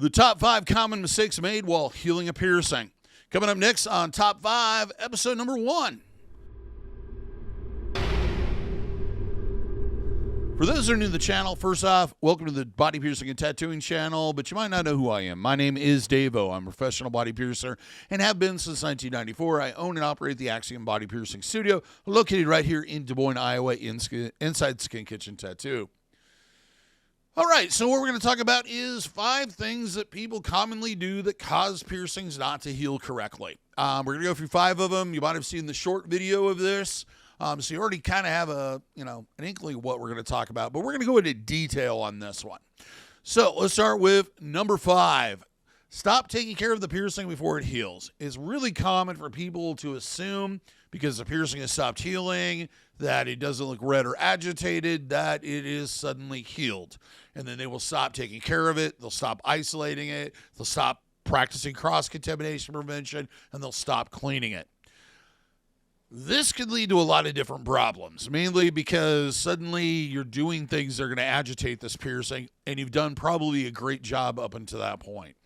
The top 5 common mistakes made while healing a piercing. Coming up next on Top 5, episode number 1. For those who are new to the channel, first off, welcome to the Body Piercing and Tattooing channel, but you might not know who I am. My name is DaVo. I'm a professional body piercer and have been since 1994. I own and operate the Axiom Body Piercing Studio, located right here in Des Moines, Iowa, inside Skin Kitchen Tattoo. All right, so what we're going to talk about is 5 things that people commonly do that cause piercings not to heal correctly. We're going to go through 5 of them. You might have seen the short video of this. So you already kind of have an inkling of what we're going to talk about, but we're going to go into detail on this one. So let's start with number 5. Stop taking care of the piercing before it heals. It's really common for people to assume because the piercing has stopped healing, that it doesn't look red or agitated, that it is suddenly healed. And then they will stop taking care of it. They'll stop isolating it. They'll stop practicing cross-contamination prevention, and they'll stop cleaning it. This could lead to a lot of different problems, mainly because suddenly you're doing things that are going to agitate this piercing, and you've done probably a great job up until that point.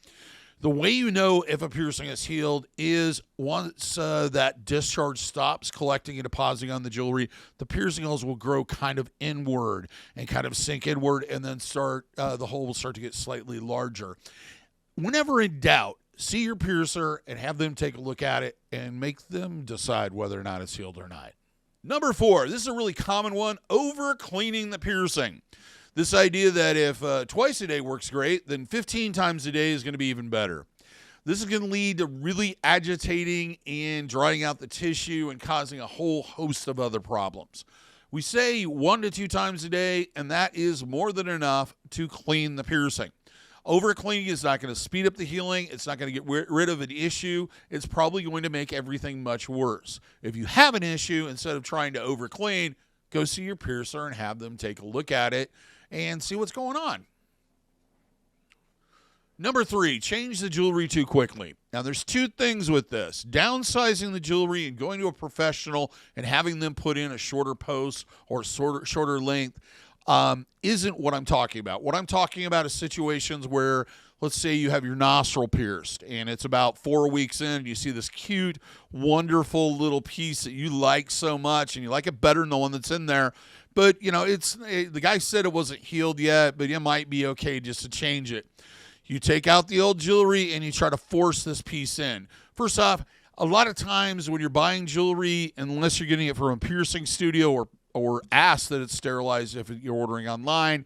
The way you know if a piercing is healed is once that discharge stops collecting and depositing on the jewelry, the piercing holes will grow kind of inward and kind of sink inward, and then the hole will start to get slightly larger. Whenever in doubt, see your piercer and have them take a look at it and make them decide whether or not it's healed or not. Number 4, this is a really common one, over cleaning the piercing. This idea that if twice a day works great, then 15 times a day is going to be even better. This is going to lead to really agitating and drying out the tissue and causing a whole host of other problems. We say 1 to 2 times a day, and that is more than enough to clean the piercing. Over-cleaning is not going to speed up the healing. It's not going to get rid of an issue. It's probably going to make everything much worse. If you have an issue, instead of trying to over-clean, go see your piercer and have them take a look at it and see what's going on. Number 3, change the jewelry too quickly. Now, there's 2 things with this. Downsizing the jewelry and going to a professional and having them put in a shorter post or shorter length isn't what I'm talking about. What I'm talking about is situations where, let's say you have your nostril pierced and it's about 4 weeks in and you see this cute, wonderful little piece that you like so much and you like it better than the one that's in there. But, the guy said it wasn't healed yet, but it might be okay just to change it. You take out the old jewelry and you try to force this piece in. First off, a lot of times when you're buying jewelry, unless you're getting it from a piercing studio or ask that it's sterilized if you're ordering online,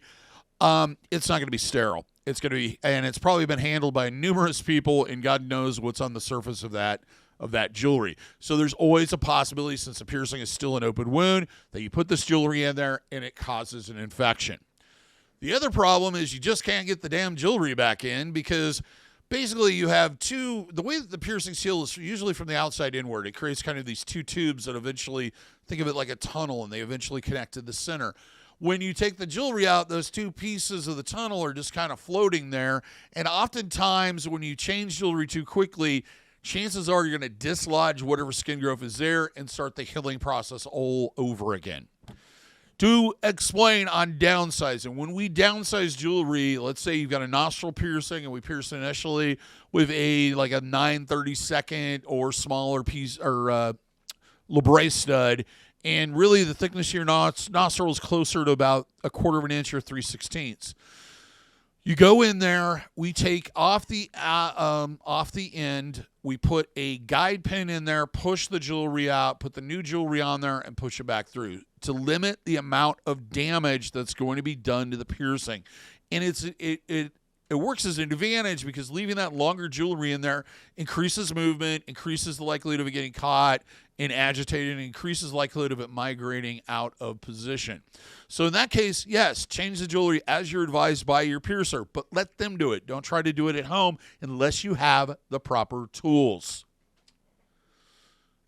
it's not going to be sterile. It's going to be, and it's probably been handled by numerous people, and God knows what's on the surface of that jewelry. So there's always a possibility, since the piercing is still an open wound, that you put this jewelry in there and it causes an infection. The other problem is you just can't get the damn jewelry back in, because basically you have the way that the piercing seal is usually from the outside inward. It creates kind of these 2 tubes that eventually, think of it like a tunnel, and they eventually connect to the center. When you take the jewelry out, those 2 pieces of the tunnel are just kind of floating there. And oftentimes when you change jewelry too quickly, chances are you're going to dislodge whatever skin growth is there and start the healing process all over again. To explain on downsizing, when we downsize jewelry, let's say you've got a nostril piercing and we pierce initially with a 9/32 or smaller piece or labret stud, and really the thickness of your nostril is closer to about 1/4 inch or 3/16. You go in there, we take off the end, we put a guide pin in there, push the jewelry out, put the new jewelry on there, and push it back through to limit the amount of damage that's going to be done to the piercing. And it works as an advantage because leaving that longer jewelry in there increases movement, increases the likelihood of it getting caught and agitated, and increases the likelihood of it migrating out of position. So in that case, yes, change the jewelry as you're advised by your piercer, but let them do it. Don't try to do it at home unless you have the proper tools.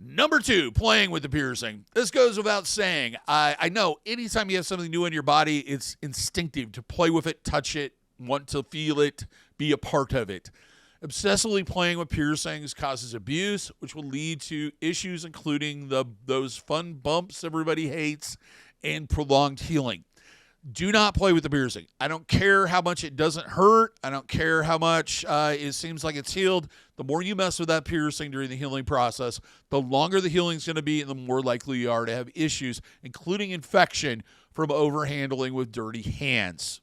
Number 2, playing with the piercing. This goes without saying. I know anytime you have something new in your body, it's instinctive to play with it, touch it, want to feel it, be a part of it. Obsessively playing with piercings causes abuse, which will lead to issues including those fun bumps everybody hates and prolonged healing. Do not play with the piercing. I don't care how much it doesn't hurt. I don't care how much it seems like it's healed. The more you mess with that piercing during the healing process, the longer the healing is going to be and the more likely you are to have issues, including infection from overhandling with dirty hands.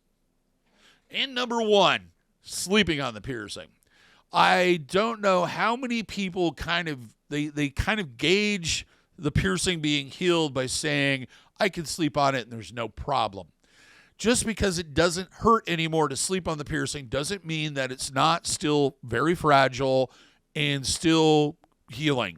And number 1, sleeping on the piercing. I don't know how many people they kind of gauge the piercing being healed by saying, I can sleep on it and there's no problem. Just because it doesn't hurt anymore to sleep on the piercing doesn't mean that it's not still very fragile and still healing.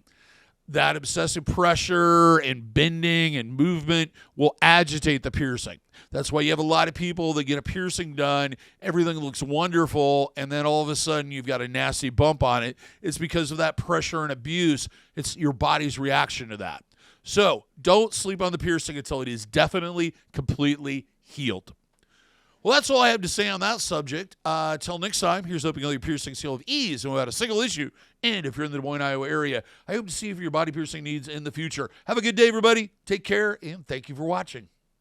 That excessive pressure and bending and movement will agitate the piercing. That's why you have a lot of people that get a piercing done, everything looks wonderful, and then all of a sudden you've got a nasty bump on it. It's because of that pressure and abuse. It's your body's reaction to that. So don't sleep on the piercing until it is definitely, completely healed. Well, that's all I have to say on that subject. Till next time, here's hoping all your piercings heal with ease and without a single issue. And if you're in the Des Moines, Iowa area, I hope to see you for your body piercing needs in the future. Have a good day, everybody. Take care, and thank you for watching.